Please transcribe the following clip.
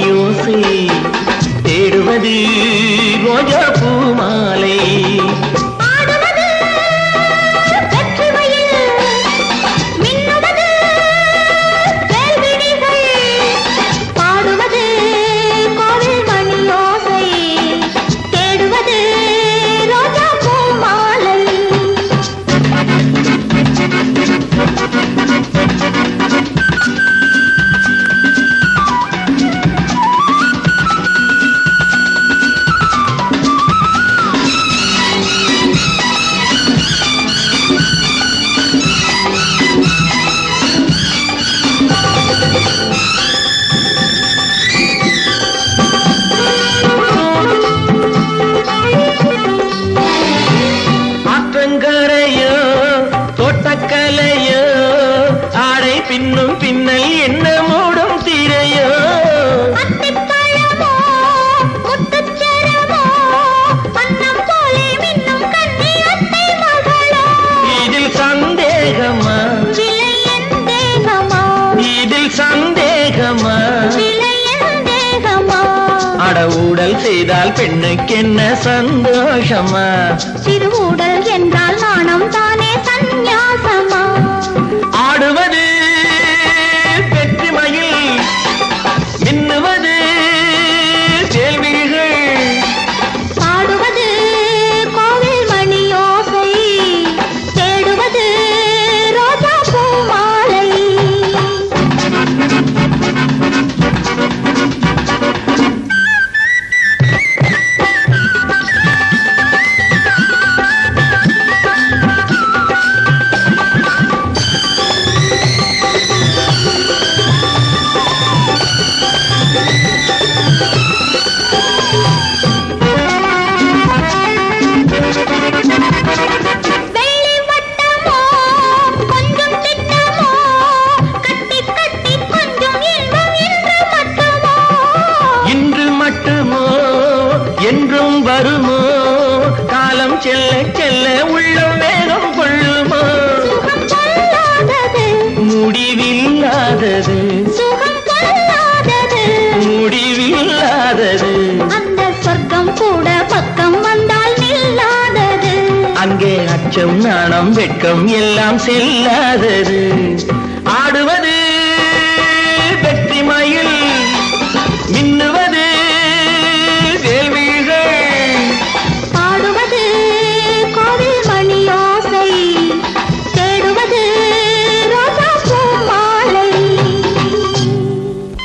மணியோசை தேடுவது ரோஜா பூ மாலை தோட்டக்கலையோ ஆடை பின்னும் பின்னல் என்ன மூடும் திரையோ இதில் சந்தேகமா இதில் சந்தேகமா அட ஊடல் செய்தால் பெண்ணுக்கு என்ன சந்தோஷமா சிறு ஊடல் என்றால் நாணம் தானே சந்நியாசமா ஆடுவது வெற்றிமையில் மின்னுவது கேள்விகள் பாடுவது கோவில் மணியோசை தேடுவது ரோஜா பூ மாலை என்றும் வருமோ காலம் செல்ல செல்ல உள்ளம் வேகம் கொள்ளுமோ முடிவில்லாதது முடிவில்லாதது அந்த சொர்க்கம் கூட பக்கம் வந்தால் நில்லாதது அங்கே அச்சம் நாணம் வெட்கம் எல்லாம் செல்லாதது ஆடுவது